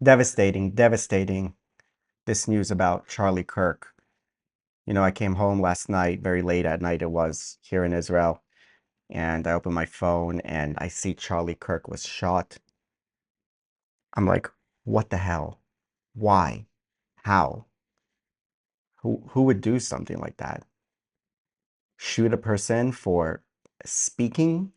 Devastating, devastating. This news about Charlie Kirk. I came home last night, very late at night it was, here in Israel, and I opened my phone and I see Charlie Kirk was shot. I'm like, what the hell? Why? How? Who would do something like that? Shoot a person speaking,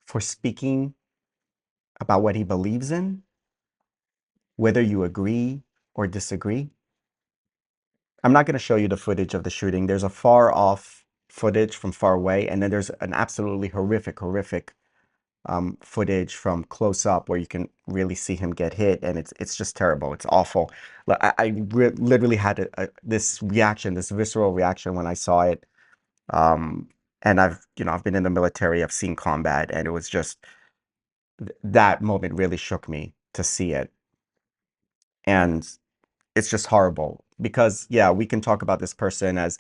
for speaking about what he believes in, whether you agree or disagree? I'm not going to show you the footage of the shooting. There's a far off footage from far away, and then there's an absolutely horrific footage from close up where you can really see him get hit, and it's just terrible. It's awful. Literally had this reaction, this visceral reaction when I saw it. Um, and I've been in the military, I've seen combat, and it was just that moment really shook me to see it. And it's just horrible because, yeah, we can talk about this person as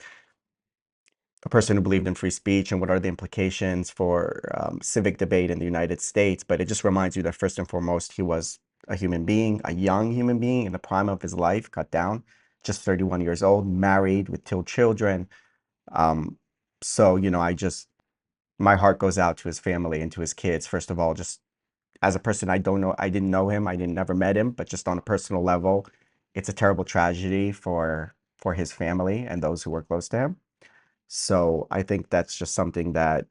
a person who believed in free speech and what are the implications for civic debate in the United States. But it just reminds you that first and foremost, he was a human being, a young human being in the prime of his life, cut down, just 31 years old, married with two children. Um, so, my heart goes out to his family and to his kids. First of all, just as a person, I didn't know him, I didn't never met him, but just on a personal level, it's a terrible tragedy for his family and those who were close to him. So I think that's just something that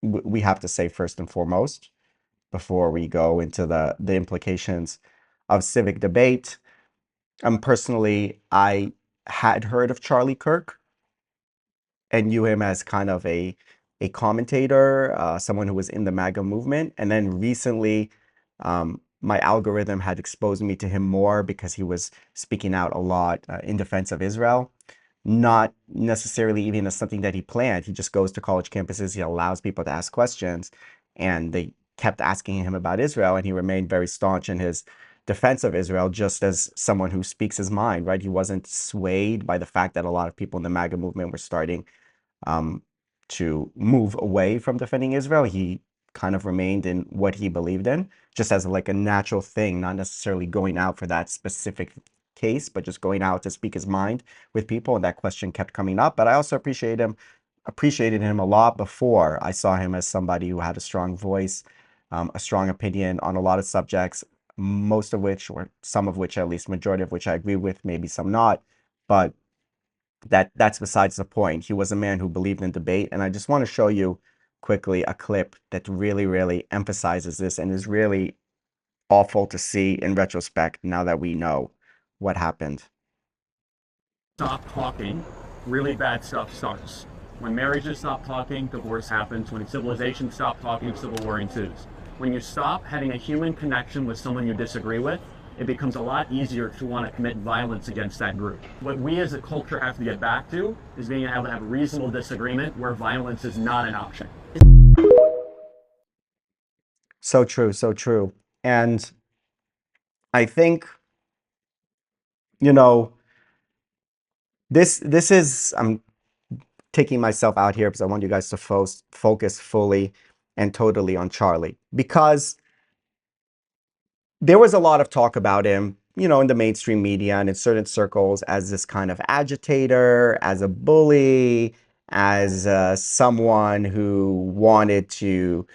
we have to say first and foremost before we go into the implications of civic debate. Personally, I had heard of Charlie Kirk and knew him as kind of a commentator, someone who was in the MAGA movement. And then recently, my algorithm had exposed me to him more because he was speaking out a lot in defense of Israel. Not necessarily even as something that he planned. He just goes to college campuses. He allows people to ask questions, and they kept asking him about Israel, and he remained very staunch in his defense of Israel, just as someone who speaks his mind, right? He wasn't swayed by the fact that a lot of people in the MAGA movement were starting um, to move away from defending Israel. He kind of remained in what he believed in, just as like a natural thing, not necessarily going out for that specific case, but just going out to speak his mind with people. And that question kept coming up. But I also appreciated him a lot before. I saw him as somebody who had a strong voice, a strong opinion on a lot of subjects, most of which, or some of which, at least majority of which I agree with, maybe some not. But that's besides the point. He was a man who believed in debate, and I just want to show you quickly a clip that really, really emphasizes this and is really awful to see in retrospect now that we know what happened. Stop talking, really bad stuff starts. When marriages stop talking, divorce happens. When civilizations stop talking, civil war ensues. When you stop having a human connection with someone you disagree with, it becomes a lot easier to want to commit violence against that group. What we as a culture have to get back to is being able to have reasonable disagreement where violence is not an option. So true, so true. And I think, you know, this is, I'm taking myself out here because I want you guys to focus fully and totally on Charlie, because there was a lot of talk about him, in the mainstream media and in certain circles as this kind of agitator, as a bully, as someone who wanted to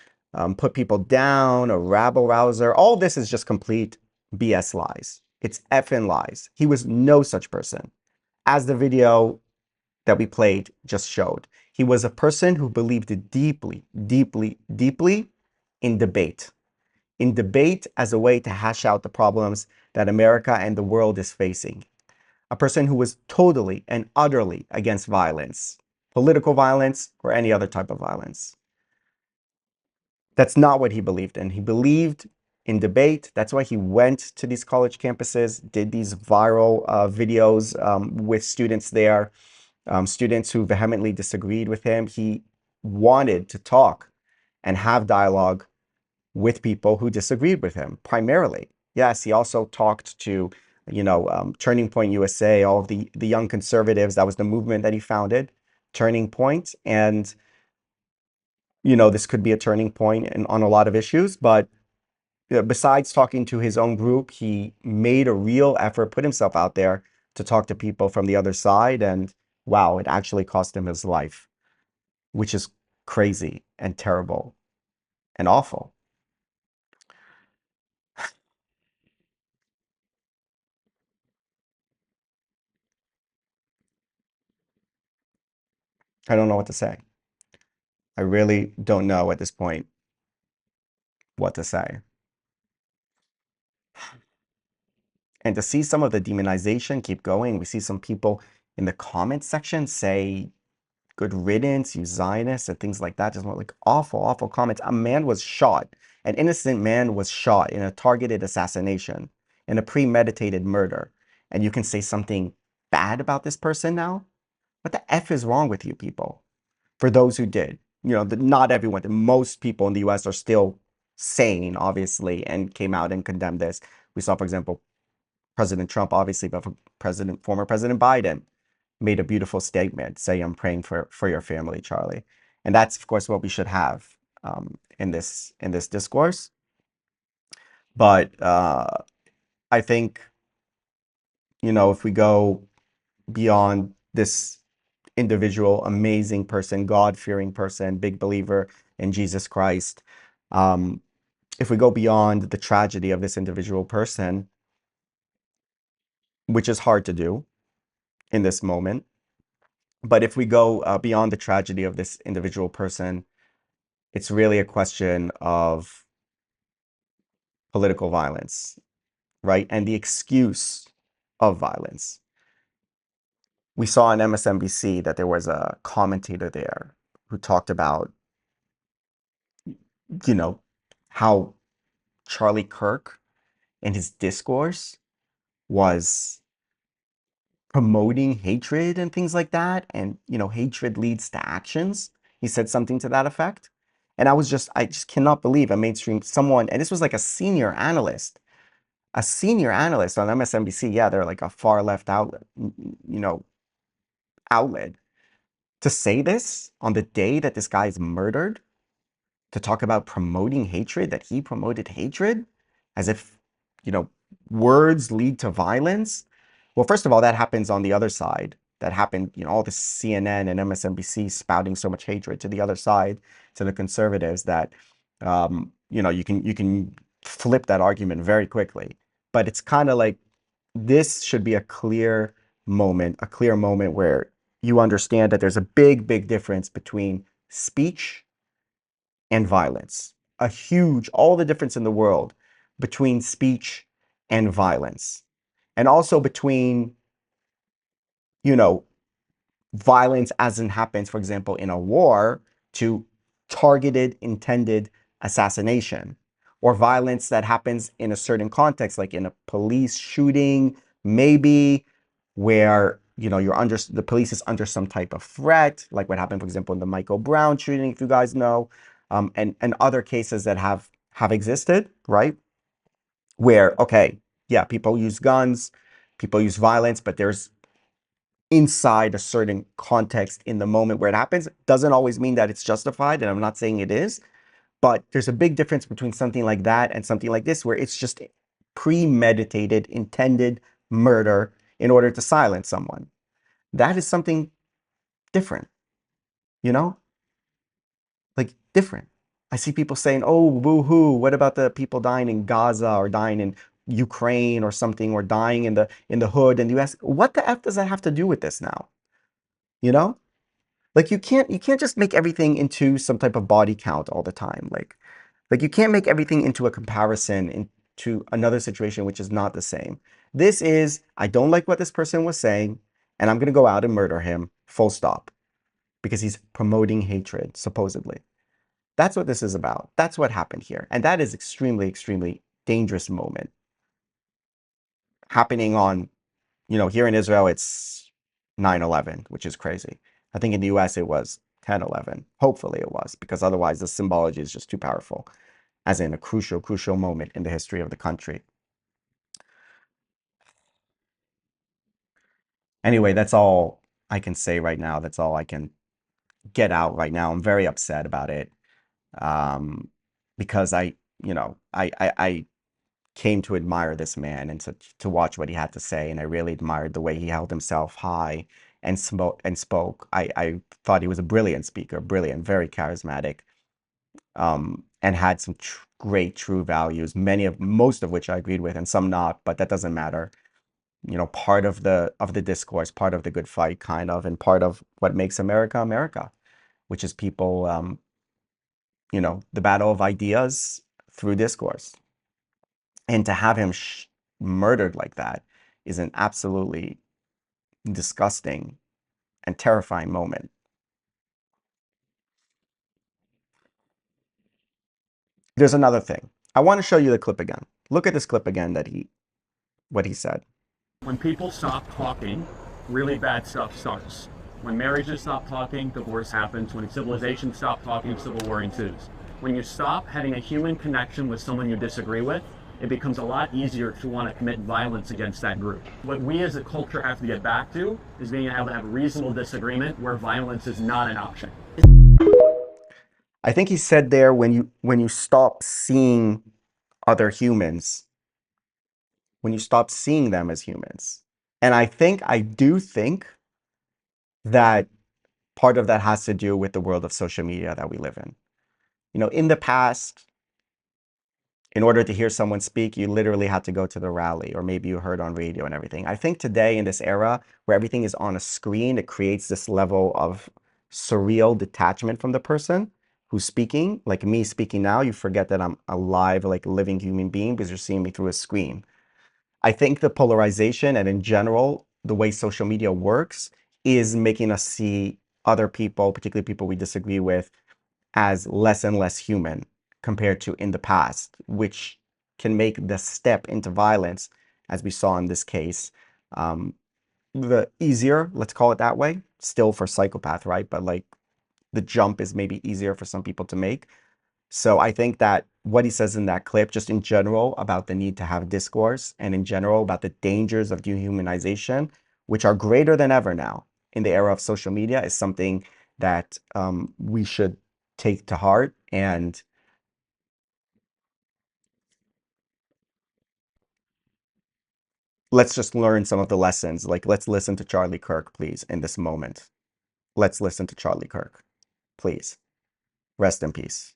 put people down, a rabble rouser. All this is just complete BS lies. It's effing lies. He was no such person, as the video that we played just showed. He was a person who believed deeply, deeply, deeply in debate. In debate as a way to hash out the problems that America and the world is facing. A person who was totally and utterly against violence, political violence, or any other type of violence. That's not what he believed in. He believed in debate. That's why he went to these college campuses, did these viral videos with students there, students who vehemently disagreed with him. He wanted to talk and have dialogue with people who disagreed with him, primarily. Yes, he also talked to, Turning Point USA, all of the young conservatives. That was the movement that he founded, Turning Point. And, this could be a turning point on a lot of issues, but besides talking to his own group, he made a real effort, put himself out there to talk to people from the other side. And wow, it actually cost him his life, which is crazy and terrible and awful. I don't know what to say. I really don't know at this point what to say. And to see some of the demonization keep going, we see some people in the comment section say good riddance, you Zionists, and things like that. Just like awful, awful comments. A man was shot. An innocent man was shot in a targeted assassination, in a premeditated murder. And you can say something bad about this person now? What the F is wrong with you people? For those who did. Not everyone, most people in the US are still sane, obviously, and came out and condemned this. We saw, for example, President Trump, obviously, but former President Biden made a beautiful statement saying, I'm praying for your family, Charlie. And that's, of course, what we should have in this discourse. But I think, if we go beyond this individual, amazing person, God-fearing person, big believer in Jesus Christ, um, if we go beyond the tragedy of this individual person, which is hard to do in this moment, but if we go beyond the tragedy of this individual person, it's really a question of political violence, right? And the excuse of violence. We saw on MSNBC that there was a commentator there who talked about, you know, how Charlie Kirk in his discourse was promoting hatred and things like that. And, hatred leads to actions. He said something to that effect. And I just cannot believe a mainstream someone, and this was like a senior analyst on MSNBC. Yeah, they're like a far left outlet to say this on the day that this guy is murdered, to talk about promoting hatred, that he promoted hatred, as if, you know, words lead to violence. Well, first of all, that happens on the other side. That happened, all the CNN and MSNBC spouting so much hatred to the other side, to the conservatives, that you can flip that argument very quickly. But it's kind of like this should be a clear moment where you understand that there's a big, big difference between speech and violence. All the difference in the world between speech and violence. And also between, you know, violence as it happens, for example, in a war, to targeted, intended assassination, or violence that happens in a certain context, like in a police shooting, maybe, where the police is under some type of threat, like what happened, for example, in the Michael Brown shooting, if you guys know, and other cases that have existed, right? Where, okay, yeah, people use guns, people use violence, but there's inside a certain context in the moment where it happens. Doesn't always mean that it's justified, and I'm not saying it is, but there's a big difference between something like that and something like this, where it's just premeditated, intended murder in order to silence someone. That is something different, you know? Like, different. I see people saying, oh, boo-hoo, what about the people dying in Gaza, or dying in Ukraine or something, or dying in the hood in the US? What the F does that have to do with this now? You know? Like, you can't just make everything into some type of body count all the time. Like you can't make everything into a comparison into another situation which is not the same. This is, I don't like what this person was saying, and I'm gonna go out and murder him, full stop. Because he's promoting hatred, supposedly. That's what this is about. That's what happened here. And that is extremely, extremely dangerous moment happening on, here in Israel, it's 9/11, which is crazy. I think in the US it was 10/11. Hopefully it was, because otherwise the symbology is just too powerful, as in a crucial, crucial moment in the history of the country. Anyway, that's all I can say right now. That's all I can get out right now. I'm very upset about it, um, because I came to admire this man and to watch what he had to say, and I really admired the way he held himself high and spoke. I thought he was a brilliant speaker, brilliant, very charismatic, and had some great true values, most of which I agreed with, and some not, but that doesn't matter. Part of the discourse, part of the good fight, kind of, and part of what makes America America, which is people, the battle of ideas through discourse. And to have him murdered like that is an absolutely disgusting and terrifying moment. There's another thing. I want to show you the clip again. Look at this clip again what he said. When people stop talking, really bad stuff starts. When marriages stop talking, divorce happens. When civilizations stop talking, civil war ensues. When you stop having a human connection with someone you disagree with, it becomes a lot easier to want to commit violence against that group. What we as a culture have to get back to is being able to have reasonable disagreement where violence is not an option. I think he said there, when you stop seeing other humans, when you stop seeing them as humans. And I do think that part of that has to do with the world of social media that we live in. In the past, in order to hear someone speak, you literally had to go to the rally, or maybe you heard on radio and everything. I think today, in this era where everything is on a screen, it creates this level of surreal detachment from the person who's speaking. Like me speaking now, you forget that I'm a live, like living human being because you're seeing me through a screen. I think the polarization and in general, the way social media works is making us see other people, particularly people we disagree with, as less and less human compared to in the past, which can make the step into violence, as we saw in this case, the easier, let's call it that way, still for psychopath, right? But like the jump is maybe easier for some people to make. So I think that what he says in that clip, just in general about the need to have discourse and in general about the dangers of dehumanization, which are greater than ever now in the era of social media, is something that we should take to heart. And let's just learn some of the lessons. Like, let's listen to Charlie Kirk, please, in this moment. Let's listen to Charlie Kirk, please. Rest in peace.